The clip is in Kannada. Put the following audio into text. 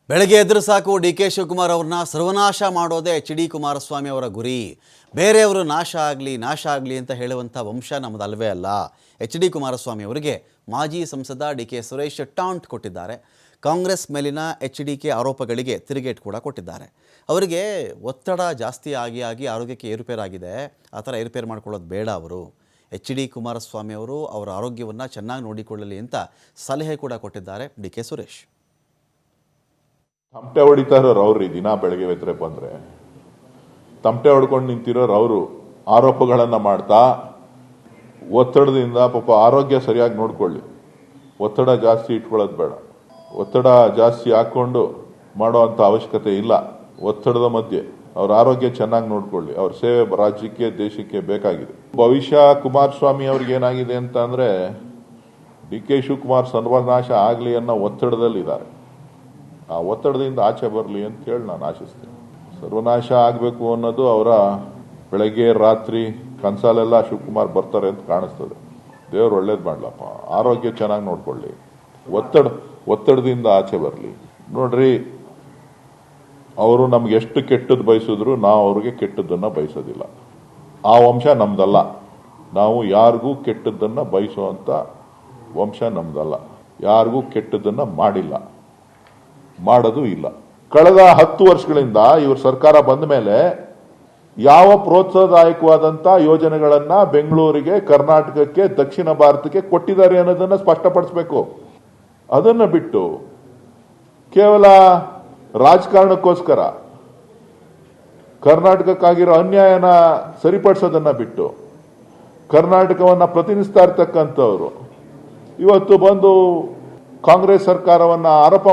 ಬೆಳಗ್ಗೆ ಎದ್ರೆ ಸಾಕು ಡಿ.ಕೆ. ಶಿವಕುಮಾರ್ ಅವ್ರನ್ನ ಸರ್ವನಾಶ ಮಾಡೋದೇ ಎಚ್.ಡಿ. ಕುಮಾರಸ್ವಾಮಿ ಅವರ ಗುರಿ. ಬೇರೆಯವರು ನಾಶ ಆಗಲಿ ಅಂತ ಹೇಳುವಂಥ ವಂಶ ನಮ್ಮದಲ್ವೇ ಅಲ್ಲ. ಎಚ್.ಡಿ. ಕುಮಾರಸ್ವಾಮಿ ಅವರಿಗೆ ಮಾಜಿ ಸಂಸದ ಡಿ.ಕೆ. ಸುರೇಶ್ ಟಾಂಟ್ ಕೊಟ್ಟಿದ್ದಾರೆ. ಕಾಂಗ್ರೆಸ್ ಮೇಲಿನ ಎಚ್.ಡಿ.ಕೆ. ಆರೋಪಗಳಿಗೆ ತಿರುಗೇಟು ಕೂಡ ಕೊಟ್ಟಿದ್ದಾರೆ. ಅವರಿಗೆ ಒತ್ತಡ ಜಾಸ್ತಿ ಆಗಿ ಆರೋಗ್ಯಕ್ಕೆ ಏರುಪೇರಾಗಿದೆ. ಆ ಥರ ಏರುಪೇರು ಮಾಡ್ಕೊಳ್ಳೋದು ಬೇಡ. ಅವರು ಎಚ್.ಡಿ. ಕುಮಾರಸ್ವಾಮಿ ಅವರು ಅವರ ಆರೋಗ್ಯವನ್ನು ಚೆನ್ನಾಗಿ ನೋಡಿಕೊಳ್ಳಲಿ ಅಂತ ಸಲಹೆ ಕೂಡ ಕೊಟ್ಟಿದ್ದಾರೆ ಡಿ.ಕೆ. ಸುರೇಶ್. ತಮಟೆ ಹೊಡಿತಾ ಇರೋರು ಅವ್ರಿ. ದಿನ ಬೆಳಗ್ಗೆ ಎದ್ರೆ ಬಂದ್ರೆ ತಮಟೆ ಹೊಡ್ಕೊಂಡು ನಿಂತಿರೋರು ಅವರು. ಆರೋಪಗಳನ್ನ ಮಾಡ್ತಾ ಒತ್ತಡದಿಂದ ಪಾಪ ಆರೋಗ್ಯ ಸರಿಯಾಗಿ ನೋಡ್ಕೊಳ್ಳಿ. ಒತ್ತಡ ಜಾಸ್ತಿ ಇಟ್ಕೊಳ್ಳೋದು ಬೇಡ. ಒತ್ತಡ ಜಾಸ್ತಿ ಹಾಕೊಂಡು ಮಾಡೋ ಅಂತ ಅವಶ್ಯಕತೆ ಇಲ್ಲ. ಒತ್ತಡದ ಮಧ್ಯೆ ಅವ್ರ ಆರೋಗ್ಯ ಚೆನ್ನಾಗಿ ನೋಡ್ಕೊಳ್ಳಿ. ಅವ್ರ ಸೇವೆ ರಾಜ್ಯಕ್ಕೆ ದೇಶಕ್ಕೆ ಬೇಕಾಗಿದೆ. ಭವಿಷ್ಯ ಕುಮಾರಸ್ವಾಮಿ ಅವ್ರಿಗೆ ಏನಾಗಿದೆ ಅಂತ ಅಂದ್ರೆ ಡಿ.ಕೆ. ಶಿವಕುಮಾರ್ ಸರ್ವನಾಶ ಆಗ್ಲಿ ಅನ್ನೋ ಒತ್ತಡದಲ್ಲಿದ್ದಾರೆ. ಆ ಒತ್ತಡದಿಂದ ಆಚೆ ಬರಲಿ ಅಂತ ಹೇಳಿ ನಾನು ಆಶಿಸ್ತೇನೆ. ಸರ್ವನಾಶ ಆಗಬೇಕು ಅನ್ನೋದು ಅವರ ಬೆಳಗ್ಗೆ ರಾತ್ರಿ ಕನಸಲೆಲ್ಲ ಶಿವಕುಮಾರ್ ಬರ್ತಾರೆ ಅಂತ ಕಾಣಿಸ್ತದೆ. ದೇವ್ರು ಒಳ್ಳೇದು ಮಾಡ್ಲಪ್ಪ. ಆರೋಗ್ಯ ಚೆನ್ನಾಗಿ ನೋಡ್ಕೊಳ್ಳಿ. ಒತ್ತಡದಿಂದ ಆಚೆ ಬರಲಿ. ನೋಡ್ರಿ, ಅವರು ನಮ್ಗೆ ಎಷ್ಟು ಕೆಟ್ಟದ್ದು ಬಯಸಿದ್ರು ನಾವು ಅವ್ರಿಗೆ ಕೆಟ್ಟದ್ದನ್ನ ಬಯಸೋದಿಲ್ಲ. ಆ ವಂಶ ನಮ್ದಲ್ಲ. ನಾವು ಯಾರಿಗೂ ಕೆಟ್ಟದ್ದನ್ನ ಬಯಸುವಂತ ವಂಶ ನಮ್ದಲ್ಲ. ಯಾರಿಗೂ ಕೆಟ್ಟದ್ದನ್ನ ಮಾಡಿಲ್ಲ, ಮಾಡೋದು ಇಲ್ಲ. ಕಳೆದ 10 ವರ್ಷಗಳಿಂದ ಇವ್ರ ಸರ್ಕಾರ ಬಂದ ಮೇಲೆ ಯಾವ ಪ್ರೋತ್ಸಾಹದಾಯಕವಾದಂತ ಯೋಜನೆಗಳನ್ನ ಬೆಂಗಳೂರಿಗೆ, ಕರ್ನಾಟಕಕ್ಕೆ, ದಕ್ಷಿಣ ಭಾರತಕ್ಕೆ ಕೊಟ್ಟಿದ್ದಾರೆ ಅನ್ನೋದನ್ನ ಸ್ಪಷ್ಟಪಡಿಸಬೇಕು. ಅದನ್ನ ಬಿಟ್ಟು ಕೇವಲ ರಾಜಕಾರಣಕ್ಕೋಸ್ಕರ ಕರ್ನಾಟಕಕ್ಕಾಗಿರೋ ಅನ್ಯಾಯನ ಸರಿಪಡಿಸೋದನ್ನ ಬಿಟ್ಟು ಕರ್ನಾಟಕವನ್ನ ಪ್ರತಿನಿಧಿಸ್ತಾ ಇರ್ತಕ್ಕಂಥವ್ರು ಇವತ್ತು ಬಂದು ಕಾಂಗ್ರೆಸ್ ಸರ್ಕಾರವನ್ನ ಆರೋಪ